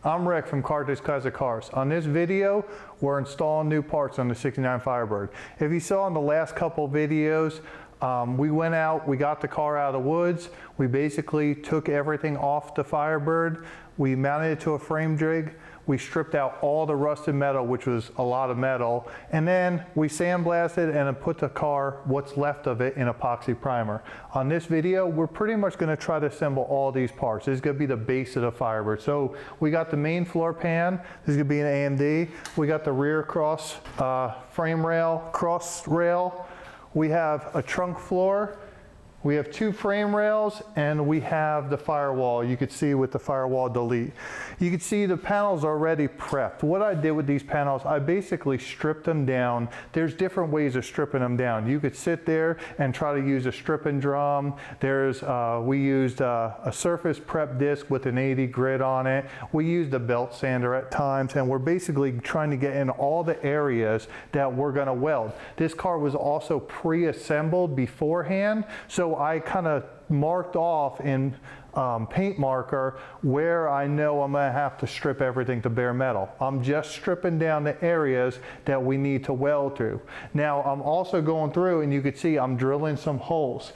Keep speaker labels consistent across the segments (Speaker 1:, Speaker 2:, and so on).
Speaker 1: I'm Rick from Cartage Classic Cars. On this video, we're installing new parts on the 69 Firebird. If you saw in the last couple videos, we went out, we got the car out of the woods, we basically took everything off the Firebird, we mounted it to a frame jig, we stripped out all the rusted metal, which was a lot of metal, and then we sandblasted and put the car, what's left of it, in epoxy primer. On this video, we're pretty much going to try to assemble all these parts. This is going to be the base of the Firebird. So we got the main floor pan, this is going to be an AMD, we got the rear cross frame rail, cross rail, we have a trunk floor, we have two frame rails, and we have the firewall. You could see with the firewall delete. You can see the panels already prepped. What I did with these panels, I basically stripped them down. There's different ways of stripping them down. You could sit there and try to use a stripping drum. We used a surface prep disc with an 80 grit on it. We used a belt sander at times, and we're basically trying to get in all the areas that we're gonna weld. This car was also pre-assembled beforehand, so I kind of marked off in paint marker where I know I'm going to have to strip everything to bare metal. I'm just stripping down the areas that we need to weld through. Now I'm also going through, and you can see I'm drilling some holes.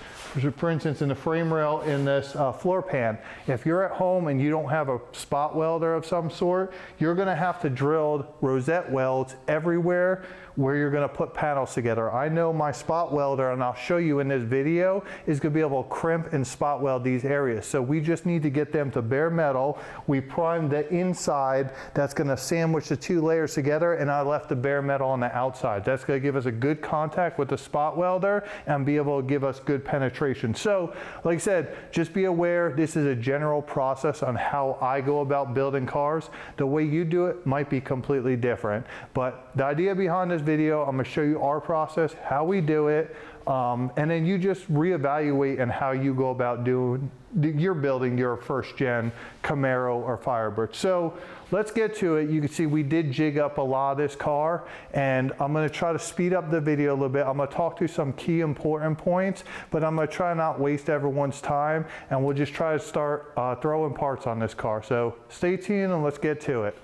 Speaker 1: For instance, in the frame rail in this floor pan, if you're at home and you don't have a spot welder of some sort, you're going to have to drill rosette welds everywhere where you're going to put panels together. I know my spot welder, and I'll show you in this video, is going to be able to crimp and spot weld these areas. So we just need to get them to bare metal. We primed the inside, that's going to sandwich the two layers together, and I left the bare metal on the outside. That's going to give us a good contact with the spot welder and be able to give us good penetration. So like I said, just be aware this is a general process on how I go about building cars. The way you do it might be completely different, but the idea behind this video, I'm going to show you our process, how we do it, and then you just reevaluate and how you go about you're building your first gen Camaro or Firebird. So let's get to it. You can see we did jig up a lot of this car, and I'm going to try to speed up the video a little bit. I'm going to talk through some key important points, but I'm going to try not waste everyone's time, and we'll just try to start throwing parts on this car. So stay tuned and let's get to it.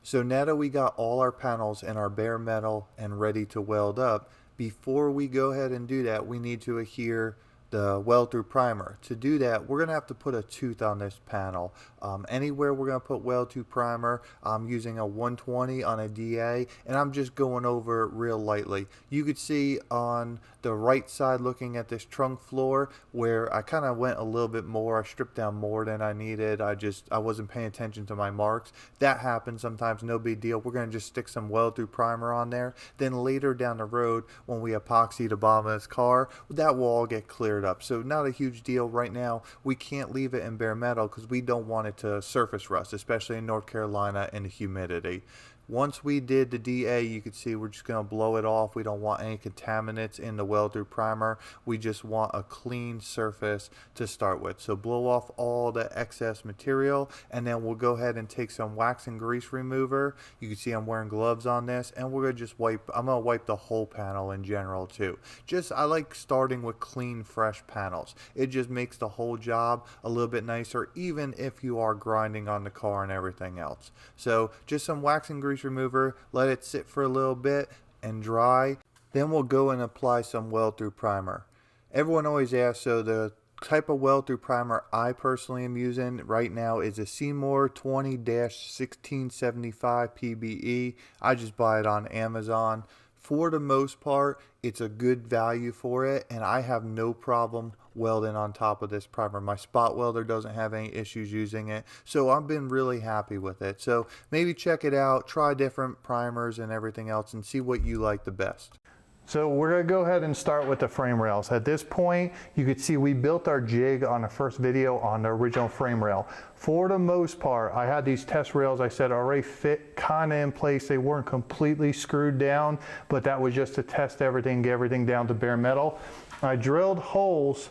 Speaker 2: So now that we got all our panels and our bare metal and ready to weld up, before we go ahead and do that, we need to adhere the weld-through primer. To do that, we're going to have to put a tooth on this panel. Anywhere we're going to put weld-through primer, I'm using a 120 on a DA, and I'm just going over it real lightly. You could see on the right side looking at this trunk floor where I kind of went a little bit more. I stripped down more than I needed. I wasn't paying attention to my marks. That happens sometimes, no big deal. We're going to just stick some weld-through primer on there. Then later down the road, when we epoxy the bottom of this car, that will all get cleared up. So not a huge deal right now. We can't leave it in bare metal because we don't want it to surface rust, especially in North Carolina in the humidity. Once we did the DA, you can see we're just going to blow it off. We don't want any contaminants in the weld-through primer. We just want a clean surface to start with. So blow off all the excess material, and then we'll go ahead and take some wax and grease remover. You can see I'm wearing gloves on this, and we're going to just I'm going to wipe the whole panel in general too. I like starting with clean, fresh panels. It just makes the whole job a little bit nicer, even if you are grinding on the car and everything else. So just some wax and grease remover, let it sit for a little bit and dry. Then we'll go and apply some weld-through primer. Everyone always asks, so the type of weld-through primer I personally am using right now is a Seymour 20-1675 PBE. I just buy it on Amazon. For the most part, it's a good value for it, and I have no problem welding on top of this primer. My spot welder doesn't have any issues using it, so I've been really happy with it. So maybe check it out, try different primers and everything else, and see what you like the best.
Speaker 1: So we're going to go ahead and start with the frame rails. At this point, you could see we built our jig on the first video on the original frame rail. For the most part, I had these test rails, I said, already fit kind of in place. They weren't completely screwed down, but that was just to test everything, get everything down to bare metal. I drilled holes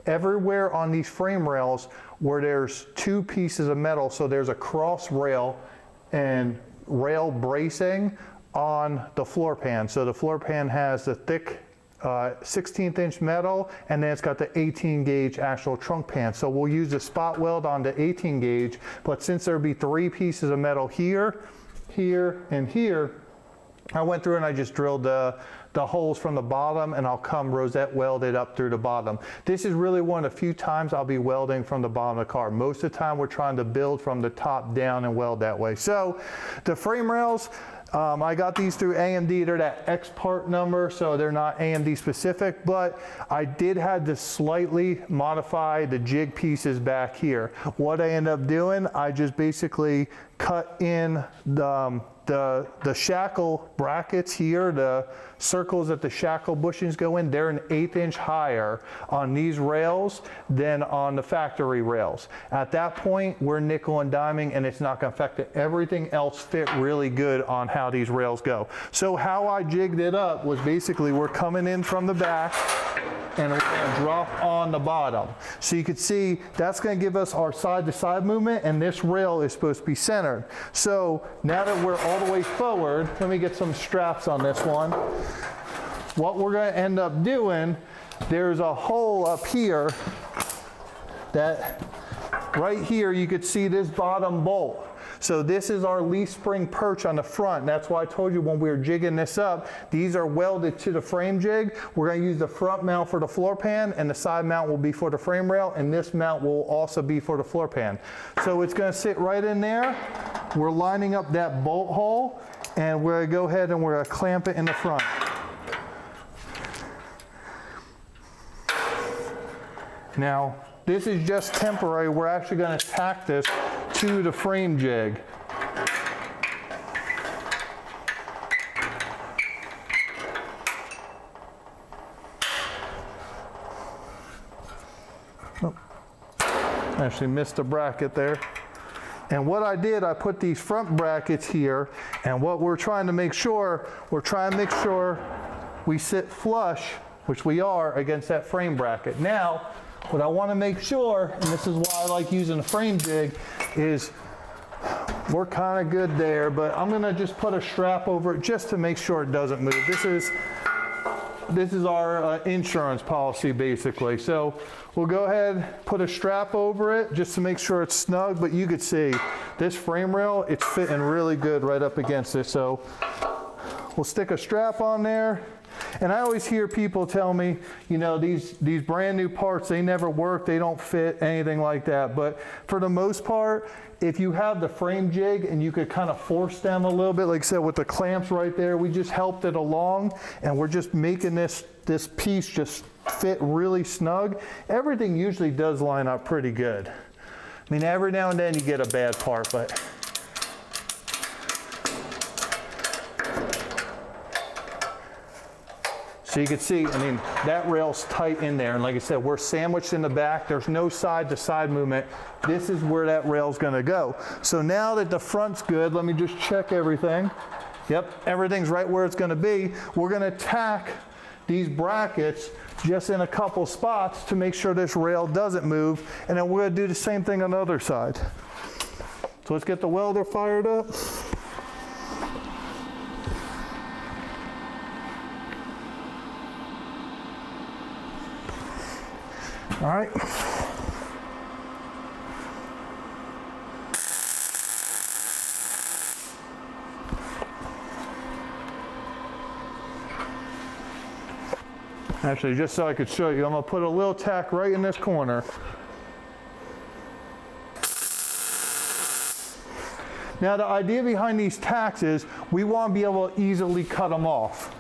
Speaker 1: everywhere on these frame rails where there's two pieces of metal. So there's a cross rail and rail bracing on the floor pan. So the floor pan has the thick 16th inch metal, and then it's got the 18 gauge actual trunk pan. So we'll use the spot weld on the 18 gauge, but since there'll be 3 pieces of metal here, here, and here, I went through and I just drilled the holes from the bottom, and I'll come rosette weld it up through the bottom. This is really one of the few times I'll be welding from the bottom of the car. Most of the time we're trying to build from the top down and weld that way. So the frame rails, I got these through AMD. They're that X part number, so they're not AMD specific, but I did have to slightly modify the jig pieces back here. What I end up doing, I just basically cut in the shackle brackets here, the circles that the shackle bushings go in, they're an 1/8 inch higher on these rails than on the factory rails. At that point, we're nickel and diming, and it's not going to affect it. Everything else fit really good on how these rails go. So how I jigged it up was basically we're coming in from the back, and we're going to drop on the bottom. So you can see that's going to give us our side-to-side movement, and this rail is supposed to be centered. So now that we're all the way forward, let me get some straps on this one. What we're going to end up doing, there's a hole up here that right here you could see this bottom bolt. So this is our leaf spring perch on the front. That's why I told you when we were jigging this up, these are welded to the frame jig. We're going to use the front mount for the floor pan, and the side mount will be for the frame rail, and this mount will also be for the floor pan. So it's going to sit right in there. We're lining up that bolt hole, and we're going to go ahead and we're going to clamp it in the front. Now, this is just temporary. We're actually going to tack this to the frame jig. Oh, actually missed a bracket there. And what I did, I put these front brackets here, and what we're trying to make sure, we sit flush, which we are, against that frame bracket. Now, what I want to make sure, and this is why I like using a frame jig, is we're kind of good there, but I'm going to just put a strap over it just to make sure it doesn't move. This is our insurance policy, basically. So we'll go ahead, put a strap over it just to make sure it's snug, but you could see this frame rail, it's fitting really good right up against it. So we'll stick a strap on there. And I always hear people tell me, you know, these brand new parts, they never work, they don't fit, anything like that. But for the most part, if you have the frame jig and you could kind of force them a little bit, like I said, with the clamps right there, we just helped it along, and we're just making this piece just fit really snug. Everything usually does line up pretty good. I mean, every now and then you get a bad part, but so you can see, I mean, that rail's tight in there. And like I said, we're sandwiched in the back. There's no side-to-side movement. This is where that rail's gonna go. So now that the front's good, let me just check everything. Yep, everything's right where it's gonna be. We're gonna tack these brackets just in a couple spots to make sure this rail doesn't move. And then we're gonna do the same thing on the other side. So let's get the welder fired up. All right. Actually, just so I could show you, I'm gonna put a little tack right in this corner. Now, the idea behind these tacks is we want to be able to easily cut them off.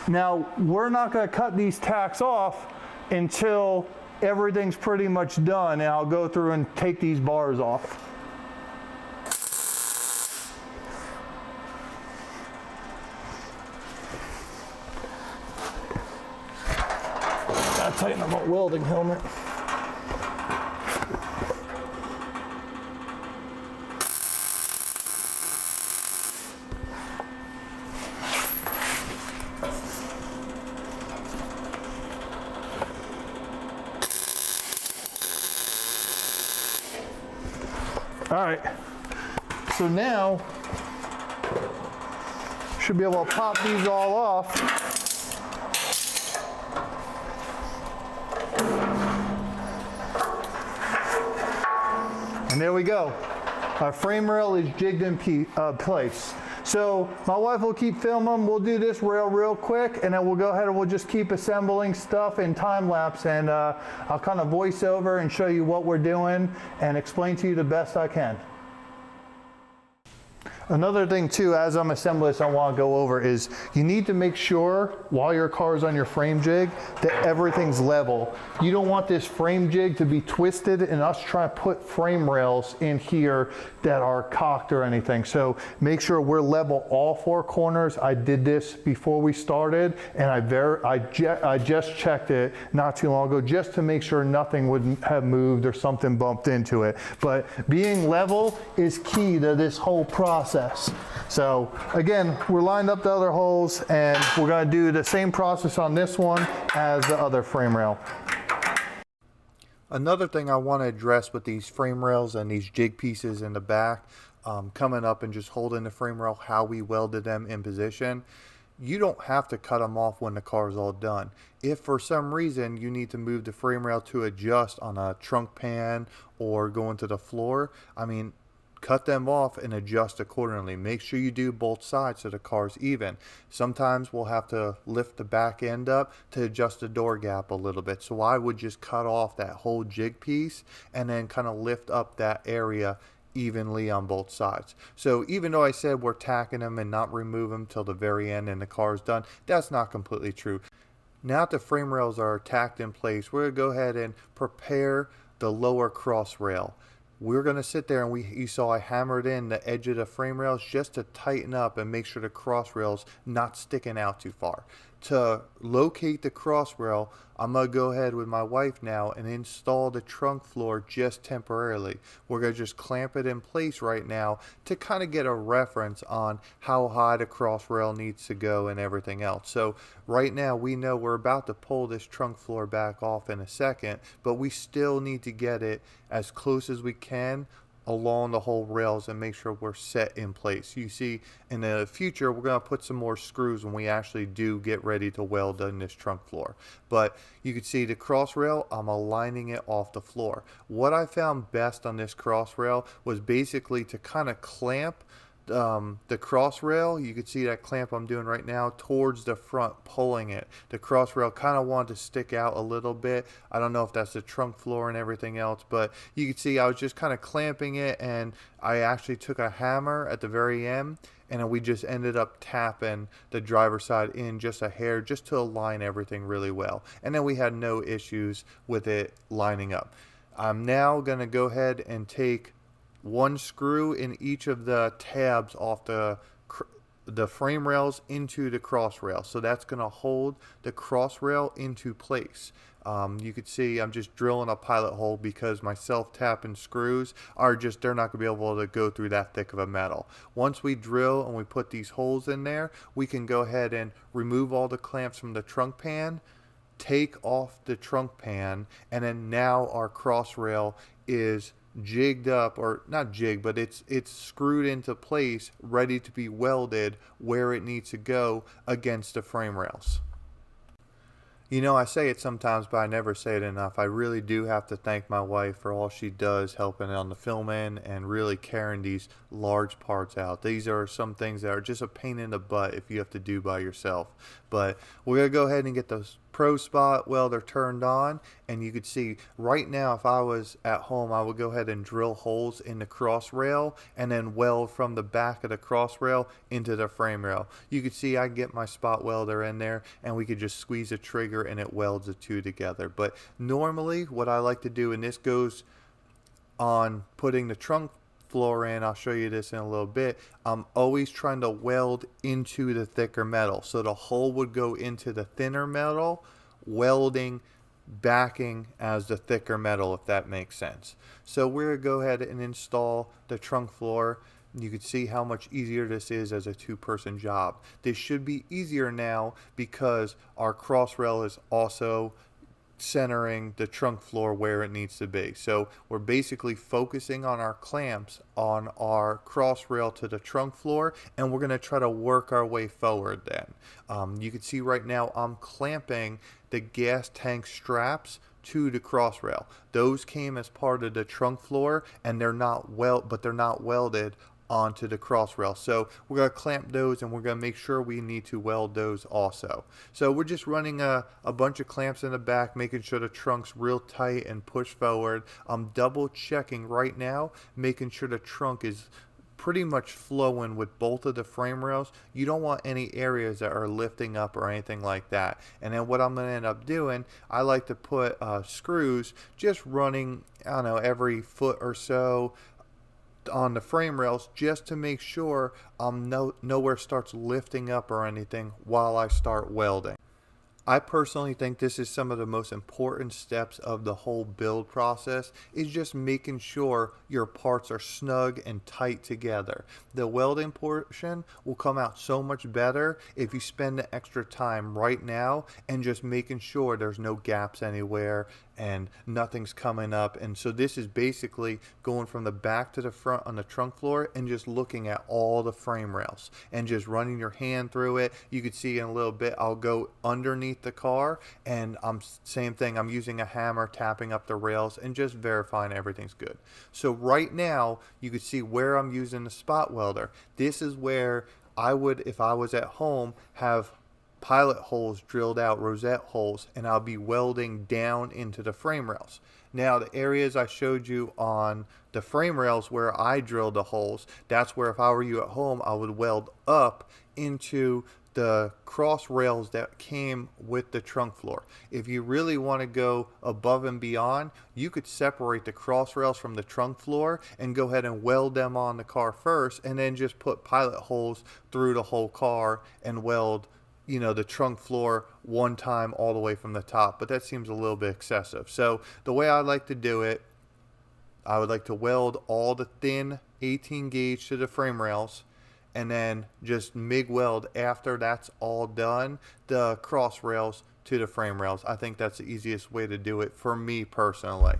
Speaker 1: Now, we're not going to cut these tacks off until everything's pretty much done, and I'll go through and take these bars off. Gotta tighten up my welding helmet. All right, so now should be able to pop these all off. And there we go. Our frame rail is jigged in place. So my wife will keep filming. We'll do this rail real quick, and then we'll go ahead and we'll just keep assembling stuff in time lapse, and I'll kind of voice over and show you what we're doing and explain to you the best I can. Another thing too, as I'm assembling this, I want to go over is you need to make sure while your car is on your frame jig that everything's level. You don't want this frame jig to be twisted and us trying to put frame rails in here that are cocked or anything. So make sure we're level all four corners. I did this before we started, and I just checked it not too long ago just to make sure nothing would have moved or something bumped into it. But being level is key to this whole process. So again, we're lined up the other holes, and we're going to do the same process on this one as the other frame rail.
Speaker 2: Another thing I want to address with these frame rails and these jig pieces in the back, coming up and just holding the frame rail, how we welded them in position. You don't have to cut them off when the car is all done. If for some reason you need to move the frame rail to adjust on a trunk pan or go into the floor, I mean, cut them off and adjust accordingly. Make sure you do both sides so the car's even. Sometimes we'll have to lift the back end up to adjust the door gap a little bit. So I would just cut off that whole jig piece and then kind of lift up that area evenly on both sides. So even though I said we're tacking them and not remove them till the very end and the car's done, that's not completely true. Now that the frame rails are tacked in place, we're going to go ahead and prepare the lower cross rail. We're going to sit there, and you saw I hammered in the edge of the frame rails just to tighten up and make sure the cross rail's not sticking out too far. To locate the cross rail, I'm going to go ahead with my wife now and install the trunk floor just temporarily. We're going to just clamp it in place right now to kind of get a reference on how high the cross rail needs to go and everything else. So right now we know we're about to pull this trunk floor back off in a second, but we still need to get it as close as we can along the whole rails and make sure we're set in place. You see, in the future we're going to put some more screws when we actually do get ready to weld in this trunk floor. But you can see the cross rail, I'm aligning it off the floor. What I found best on this cross rail was basically to kind of clamp the cross rail. You can see that clamp I'm doing right now towards the front, pulling it. The cross rail kind of wanted to stick out a little bit. I don't know if that's the trunk floor and everything else, but you can see I was just kind of clamping it, and I actually took a hammer at the very end, and then we just ended up tapping the driver's side in just a hair just to align everything really well. And then we had no issues with it lining up. I'm now going to go ahead and take one screw in each of the tabs off the frame rails into the cross rail. So that's going to hold the cross rail into place. You can see I'm just drilling a pilot hole because my self-tapping screws are just, they're not going to be able to go through that thick of a metal. Once we drill and we put these holes in there, we can go ahead and remove all the clamps from the trunk pan, take off the trunk pan, and then now our cross rail is jigged up, or not jigged, but it's screwed into place, ready to be welded where it needs to go against the frame rails. You know, I say it sometimes, but I never say it enough. I really do have to thank my wife for all she does helping on the filming and really carrying these large parts out. These are some things that are just a pain in the butt if you have to do by yourself. But we're going to go ahead and get those Pro Spot welder turned on, and you could see right now, if I was at home, I would go ahead and drill holes in the cross rail and then weld from the back of the cross rail into the frame rail. You could see I get my spot welder in there, and we could just squeeze a trigger and it welds the two together. But normally what I like to do, and this goes on putting the trunk floor in, I'll show you this in a little bit, I'm always trying to weld into the thicker metal. So the hole would go into the thinner metal, welding backing as the thicker metal, if that makes sense. So we're going to go ahead and install the trunk floor. You can see how much easier this is as a two-person job. This should be easier now because our cross rail is also centering the trunk floor where it needs to be. So we're basically focusing on our clamps on our cross rail to the trunk floor, and we're going to try to work our way forward then. You can see right now I'm clamping the gas tank straps to the cross rail. Those came as part of the trunk floor, and they're not welded onto the cross rail. So we're going to clamp those, and we're going to make sure we need to weld those also. So we're just running a bunch of clamps in the back, making sure the trunk's real tight and push forward. I'm double checking right now, making sure the trunk is pretty much flowing with both of the frame rails. You don't want any areas that are lifting up or anything like that. And then what I'm going to end up doing, I like to put screws just running, I don't know, every foot or so on the frame rails, just to make sure nowhere starts lifting up or anything while I start welding. I personally think this is some of the most important steps of the whole build process, is just making sure your parts are snug and tight together. The welding portion will come out so much better if you spend the extra time right now and just making sure there's no gaps anywhere and nothing's coming up. And so this is basically going from the back to the front on the trunk floor and just looking at all the frame rails and just running your hand through it. You can see in a little bit I'll go underneath the car, and same thing, I'm using a hammer tapping up the rails and just verifying everything's good. So right now you can see where I'm using the spot welder. This is where I would, if I was at home, have pilot holes drilled out, rosette holes, and I'll be welding down into the frame rails. Now the areas I showed you on the frame rails where I drilled the holes, that's where if I were you at home, I would weld up into the cross rails that came with the trunk floor. If you really want to go above and beyond, you could separate the cross rails from the trunk floor and go ahead and weld them on the car first, and then just put pilot holes through the whole car and weld, you know, the trunk floor one time all the way from the top. But that seems a little bit excessive. So the way I like to do it, I would like to weld all the thin 18 gauge to the frame rails, and then just MIG weld after that's all done the cross rails to the frame rails. I think that's the easiest way to do it for me personally.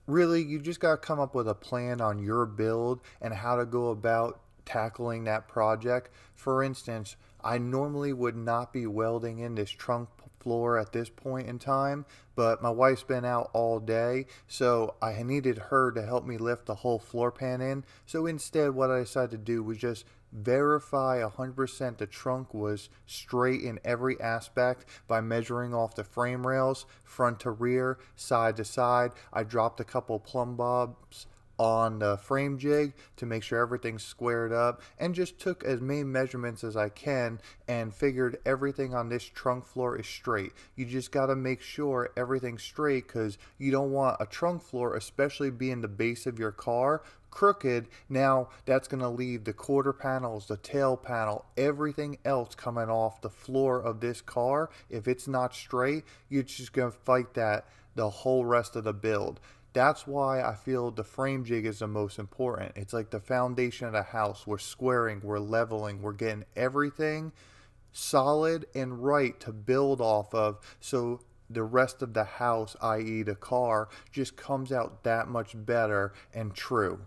Speaker 2: Really, you just got to come up with a plan on your build and how to go about tackling that project. For instance, I normally would not be welding in this trunk floor at this point in time, but my wife's been out all day, so I needed her to help me lift the whole floor pan in. So instead, what I decided to do was just verify 100% the trunk was straight in every aspect by measuring off the frame rails, front to rear, side to side. I dropped a couple plumb bobs on the frame jig to make sure everything's squared up, and just took as many measurements as I can and figured everything on this trunk floor is straight. You just got to make sure everything's straight, because you don't want a trunk floor, especially being the base of your car, crooked. Now that's going to leave the quarter panels, the tail panel, everything else coming off the floor of this car. If it's not straight, you're just going to fight that the whole rest of the build. That's why I feel the frame jig is the most important. It's like the foundation of the house. We're squaring, we're leveling, we're getting everything solid and right to build off of, so the rest of the house, i.e. the car, just comes out that much better and true.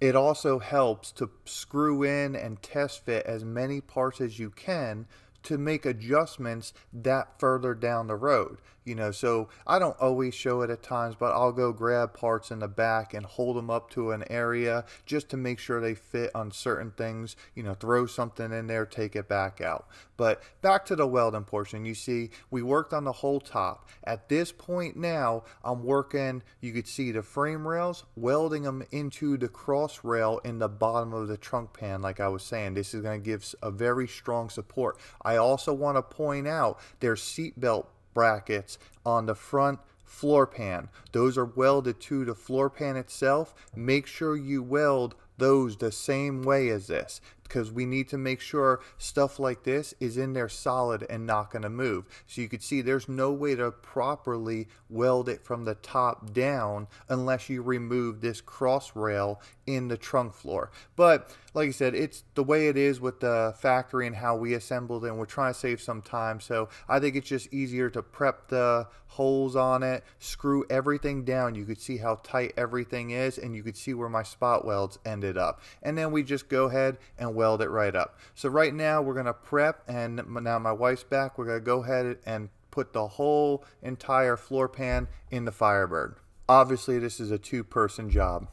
Speaker 2: It also helps to screw in and test fit as many parts as you can to make adjustments that further down the road. You know, so I don't always show it at times, but I'll go grab parts in the back and hold them up to an area just to make sure they fit on certain things. You know, throw something in there, take it back out. But back to the welding portion, you see we worked on the whole top. At this point now, I'm working, you could see the frame rails, welding them into the cross rail in the bottom of the trunk pan. Like I was saying, this is going to give a very strong support. I also want to point out there's seat belt brackets on the front floor pan. Those are welded to the floor pan itself. Make sure you weld those the same way as this. because we need to make sure stuff like this is in there solid and not going to move. So you can see there's no way to properly weld it from the top down unless you remove this cross rail in the trunk floor. But like I said, it's the way it is with the factory and how we assembled it, and we're trying to save some time. So I think it's just easier to prep the holes on it, screw everything down. You could see how tight everything is, and you could see where my spot welds ended up. And then we just go ahead and weld it right up. So right now we're gonna prep, and now my wife's back. We're gonna go ahead and put the whole entire floor pan in the Firebird. Obviously this is a two-person job.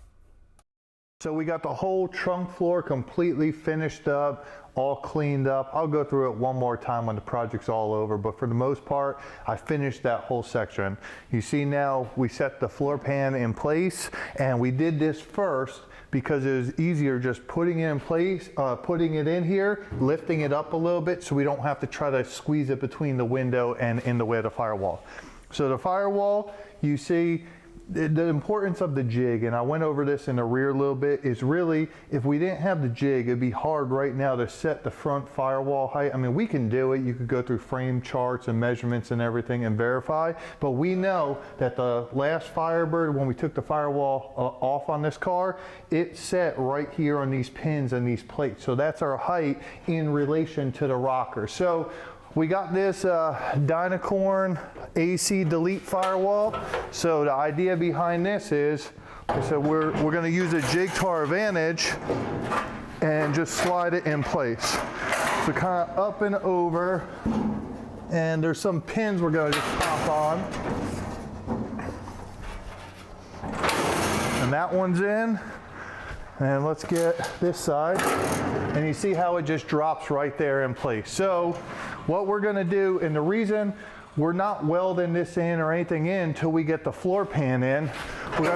Speaker 1: So we got the whole trunk floor completely finished up, all cleaned up. I'll go through it one more time when the project's all over, but for the most part, I finished that whole section. You see now we set the floor pan in place, and we did this first because it was easier just putting it in place, putting it in here, lifting it up a little bit so we don't have to try to squeeze it between the window and in the way of the firewall. So the firewall, you see, the importance of the jig, and I went over this in the rear a little bit, is really, if we didn't have the jig, it'd be hard right now to set the front firewall height. I mean, we can do it. You could go through frame charts and measurements and everything and verify, but we know that the last Firebird, when we took the firewall off on this car, it set right here on these pins and these plates. So that's our height in relation to the rocker. So we got this Dynacorn AC delete firewall. So the idea behind this is, so we're going to use a jig to our advantage and just slide it in place. So kind of up and over, and there's some pins we're going to just pop on. And that one's in. And let's get this side. And you see how it just drops right there in place. So what we're gonna do, and the reason we're not welding this in or anything in until we get the floor pan in, we're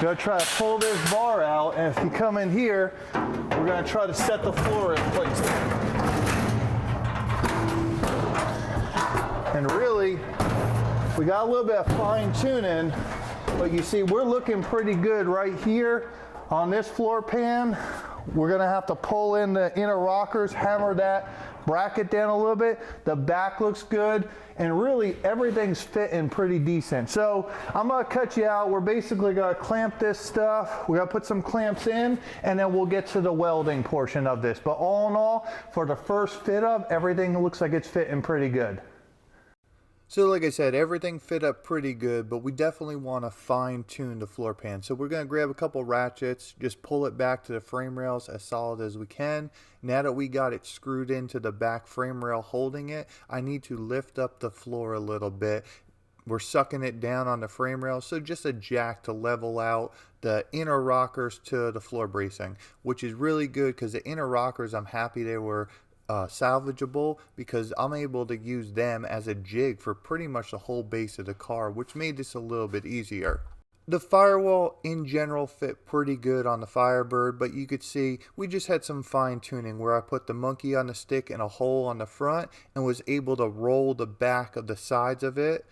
Speaker 1: gonna try to pull this bar out, and if you come in here, we're gonna try to set the floor in place. And really, we got a little bit of fine tuning, but you see we're looking pretty good right here on this floor pan. We're gonna have to pull in the inner rockers, hammer that bracket down a little bit. The back looks good, and really everything's fitting pretty decent. So I'm gonna cut you out. We're basically gonna clamp this stuff. We're gonna put some clamps in, and then we'll get to the welding portion of this. But all in all, for the first fit up, everything looks like it's fitting pretty good.
Speaker 2: So like I said, everything fit up pretty good, but we definitely want to fine tune the floor pan. So we're going to grab a couple ratchets, just pull it back to the frame rails as solid as we can. Now that we got it screwed into the back frame rail holding it, I need to lift up the floor a little bit. We're sucking it down on the frame rail, so just a jack to level out the inner rockers to the floor bracing, which is really good because the inner rockers, I'm happy they were salvageable, because I'm able to use them as a jig for pretty much the whole base of the car, which made this a little bit easier. The firewall in general fit pretty good on the Firebird, but you could see we just had some fine tuning where I put the monkey on the stick in a hole on the front and was able to roll the back of the sides of it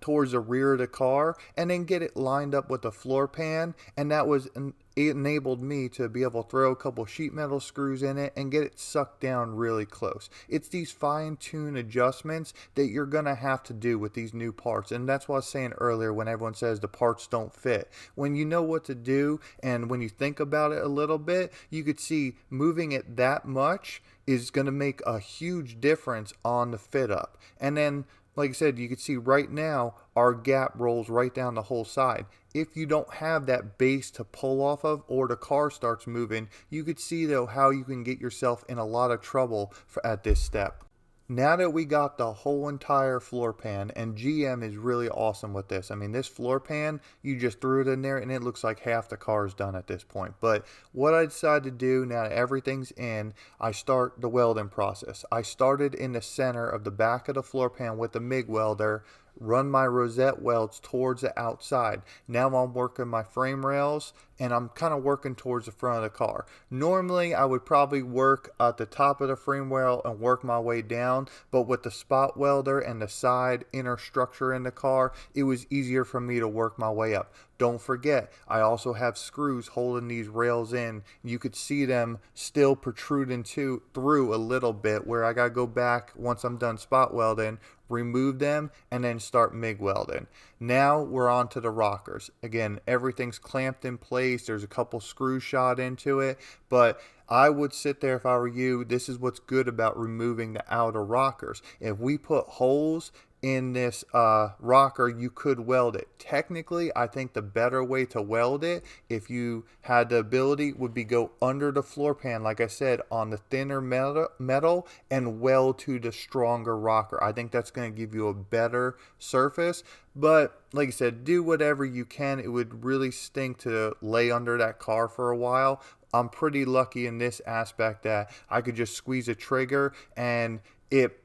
Speaker 2: towards the rear of the car, and then get it lined up with the floor pan, and that was it enabled me to be able to throw a couple sheet metal screws in it and get it sucked down really close. It's these fine-tune adjustments that you're gonna have to do with these new parts, and that's what I was saying earlier when everyone says the parts don't fit. When you know what to do and when you think about it a little bit, you could see moving it that much is gonna make a huge difference on the fit up. And then, like I said, you can see right now our gap rolls right down the whole side. If you don't have that base to pull off of, or the car starts moving, you could see though how you can get yourself in a lot of trouble at this step. Now that we got the whole entire floor pan, and GM is really awesome with this. I mean, this floor pan, you just threw it in there and it looks like half the car is done at this point. But what I decided to do now that everything's in, I start the welding process. I started in the center of the back of the floor pan with the MIG welder, run my rosette welds towards the outside. Now I'm working my frame rails and I'm kind of working towards the front of the car. Normally I would probably work at the top of the frame rail and work my way down, but with the spot welder and the side inner structure in the car, it was easier for me to work my way up. Don't forget, I also have screws holding these rails in. You could see them still protruding through a little bit, where I gotta go back once I'm done spot welding, remove them, and then start MIG welding. Now we're on to the rockers. Again, everything's clamped in place. There's a couple screws shot into it, but I would sit there if I were you. This is what's good about removing the outer rockers. If we put holes in this rocker, you could weld it. Technically, I think the better way to weld it, if you had the ability, would be go under the floor pan, like I said, on the thinner metal and weld to the stronger rocker. I think that's going to give you a better surface. But like I said, do whatever you can. It would really stink to lay under that car for a while. I'm pretty lucky in this aspect that I could just squeeze a trigger and it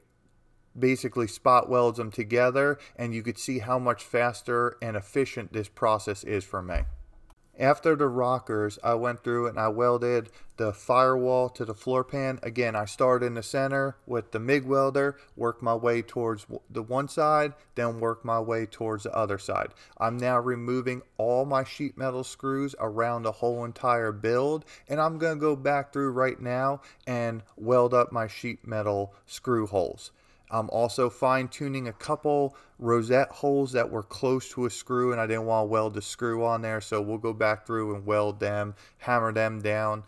Speaker 2: basically spot welds them together, and you could see how much faster and efficient this process is for me. After the rockers, I went through and I welded the firewall to the floor pan. Again, I started in the center with the MIG welder, worked my way towards the one side, then worked my way towards the other side. I'm now removing all my sheet metal screws around the whole entire build, and I'm going to go back through right now and weld up my sheet metal screw holes. I'm also fine-tuning a couple rosette holes that were close to a screw, and I didn't want to weld the screw on there, so we'll go back through and weld them, hammer them down.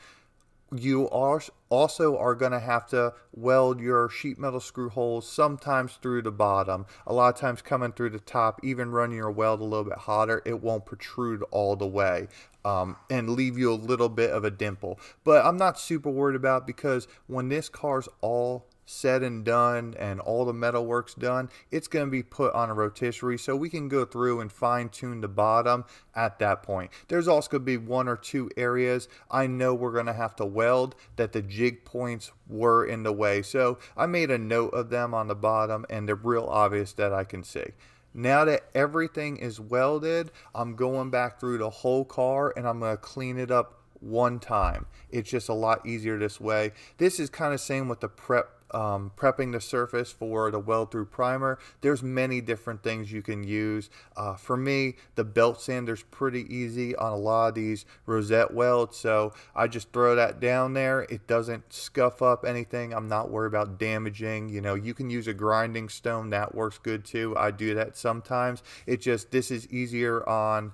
Speaker 2: You also are going to have to weld your sheet metal screw holes sometimes through the bottom. A lot of times coming through the top, even running your weld a little bit hotter, it won't protrude all the way and leave you a little bit of a dimple. But I'm not super worried about it, because when this car's all said and done and all the metal work's done, it's going to be put on a rotisserie, so we can go through and fine tune the bottom at that point. There's also going to be one or two areas I know we're going to have to weld that the jig points were in the way, so I made a note of them on the bottom, and they're real obvious that I can see. Now that everything is welded, I'm going back through the whole car and I'm going to clean it up one time. It's just a lot easier this way. This is kind of same with the prepping the surface for the weld-through primer. There's many different things you can use. For me, the belt sander's pretty easy on a lot of these rosette welds, so I just throw that down there. It doesn't scuff up anything. I'm not worried about damaging. You can use a grinding stone. That works good too. I do that sometimes. This is easier on,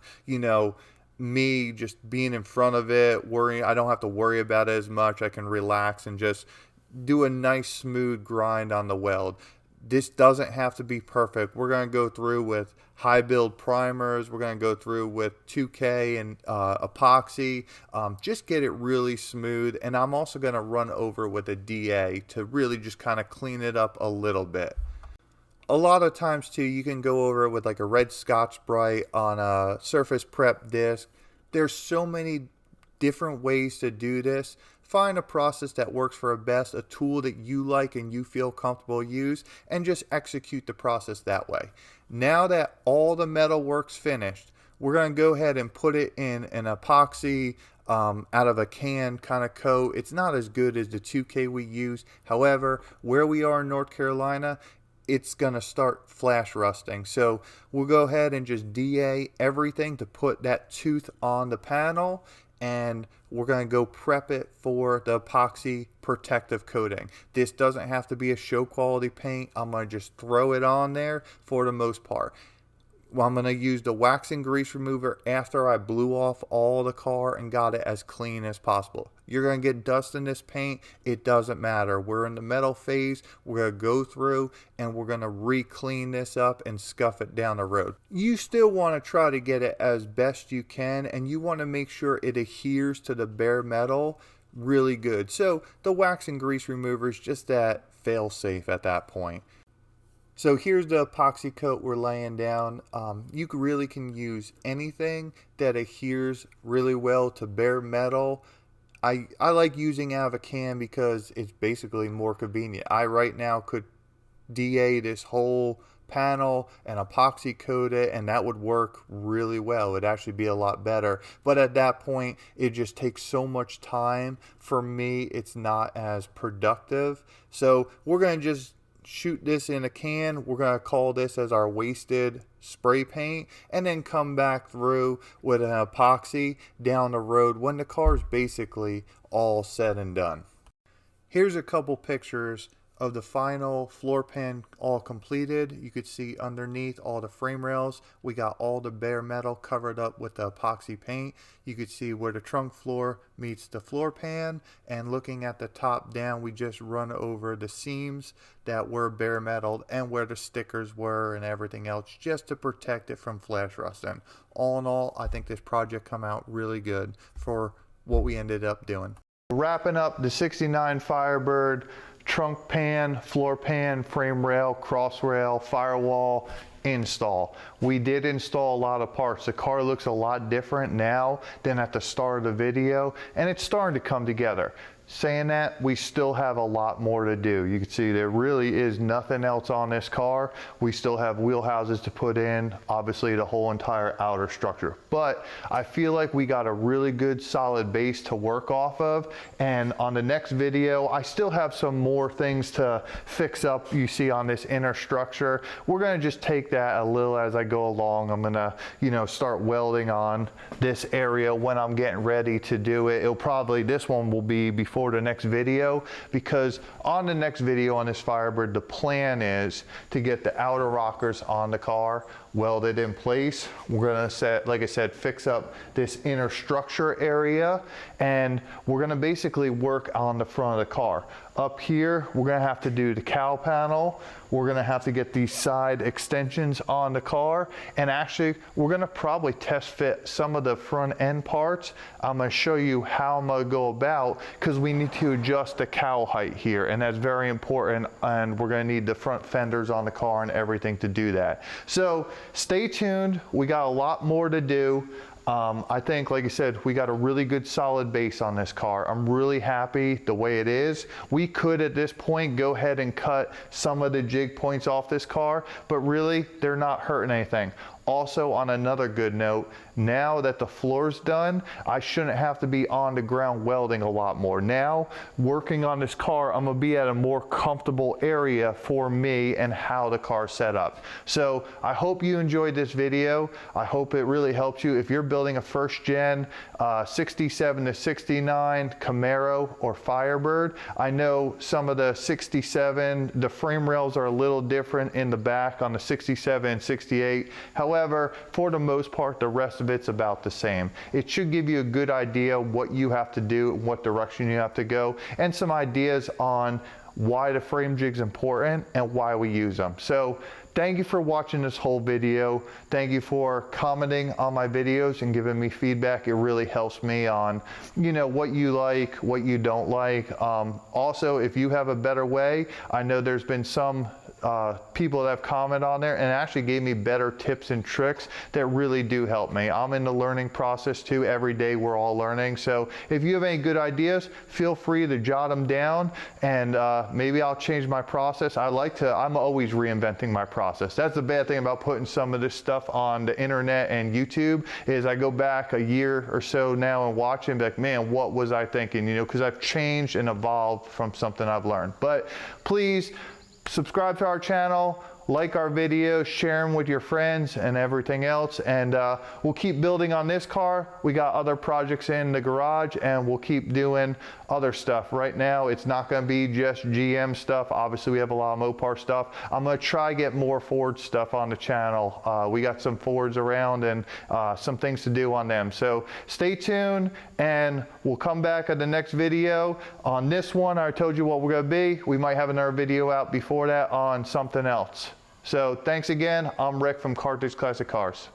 Speaker 2: me just being in front of it, worrying. I don't have to worry about it as much. I can relax and just do a nice smooth grind on the weld. This doesn't have to be perfect. We're going to go through with high build primers. We're going to go through with 2K and epoxy. Just get it really smooth. And I'm also going to run over with a DA to really just kind of clean it up a little bit. A lot of times too, you can go over it with like a red Scotch-Brite on a surface prep disc. There's so many different ways to do this. Find a process that works for best, a tool that you like and you feel comfortable use, and just execute the process that way. Now that all the metal work's finished, we're going to go ahead and put it in an epoxy out of a can kind of coat. It's not as good as the 2K we use. However, where we are in North Carolina, it's going to start flash rusting. So we'll go ahead and just DA everything to put that tooth on the panel, and we're going to go prep it for the epoxy protective coating. This doesn't have to be a show quality paint. I'm going to just throw it on there for the most part. Well, I'm going to use the wax and grease remover after I blew off all the car and got it as clean as possible. You're going to get dust in this paint. It doesn't matter. We're in the metal phase. We're going to go through and we're going to re-clean this up and scuff it down the road. You still want to try to get it as best you can, and you want to make sure it adheres to the bare metal really good. So the wax and grease remover is just that fail safe at that point. So here's the epoxy coat we're laying down. You really can use anything that adheres really well to bare metal. I like using out of a can because it's basically more convenient. I right now could DA this whole panel and epoxy coat it, and that would work really well. It'd actually be a lot better. But at that point, it just takes so much time. For me, it's not as productive. So we're going to just shoot this in a can. We're going to call this as our wasted spray paint, and then come back through with an epoxy down the road when the car's basically all said and done. Here's a couple pictures of the final floor pan all completed. You could see underneath all the frame rails, we got all the bare metal covered up with the epoxy paint. You could see where the trunk floor meets the floor pan, and looking at the top down, we just run over the seams that were bare metal and where the stickers were and everything else, just to protect it from flash rusting. All in all, I think this project come out really good for what we ended up doing.
Speaker 1: Wrapping up the 69 Firebird trunk pan, floor pan, frame rail, cross rail, firewall install. We did install a lot of parts. The car looks a lot different now than at the start of the video, and it's starting to come together. Saying that, we still have a lot more to do. You can see there really is nothing else on this car. We still have wheel houses to put in, obviously the whole entire outer structure. But I feel like we got a really good solid base to work off of. And on the next video, I still have some more things to fix up you see on this inner structure. We're gonna just take that a little as I go along. I'm gonna, start welding on this area when I'm getting ready to do it. This one will be before the next video, because on the next video on this Firebird, the plan is to get the outer rockers on the car welded in place. We're gonna like I said, fix up this inner structure area, and we're gonna basically work on the front of the car. Up here, we're gonna have to do the cowl panel. We're gonna have to get these side extensions on the car, and actually, we're gonna probably test fit some of the front end parts. I'm gonna show you how I'm gonna go about, because we need to adjust the cowl height here, and that's very important, and we're gonna need the front fenders on the car and everything to do that. So stay tuned, we got a lot more to do. I think, like I said, we got a really good solid base on this car. I'm really happy the way it is. We could at this point go ahead and cut some of the jig points off this car, but really they're not hurting anything. Also, on another good note, now that the floor's done, I shouldn't have to be on the ground welding a lot more. Now, working on this car, I'm gonna be at a more comfortable area for me and how the car's set up. So I hope you enjoyed this video. I hope it really helps you. If you're building a first gen 67 to 69 Camaro or Firebird, I know some of the 67, the frame rails are a little different in the back on the 67 and 68. However, for the most part, the rest of it's about the same. It should give you a good idea what you have to do, what direction you have to go, and some ideas on why the frame jig's important and why we use them. So thank you for watching this whole video. Thank you for commenting on my videos and giving me feedback. It really helps me on, what you like, what you don't like. Also, if you have a better way, I know there's been some people that have commented on there and actually gave me better tips and tricks that really do help me. I'm in the learning process too. Every day we're all learning. So if you have any good ideas, feel free to jot them down, and maybe I'll change my process. I'm always reinventing my process. That's the bad thing about putting some of this stuff on the internet and YouTube, is I go back a year or so now and watch it and be like, man, what was I thinking? Because I've changed and evolved from something I've learned. But please, subscribe to our channel, like our videos, share them with your friends and everything else, and we'll keep building on this car. We got other projects in the garage, and we'll keep doing other stuff. Right now, it's not going to be just GM stuff. Obviously, we have a lot of Mopar stuff. I'm going to try to get more Ford stuff on the channel. We got some Fords around and some things to do on them. So stay tuned, and we'll come back at the next video. On this one, I told you what we're going to be. We might have another video out before that on something else. So thanks again. I'm Rick from Carthage Classic Cars.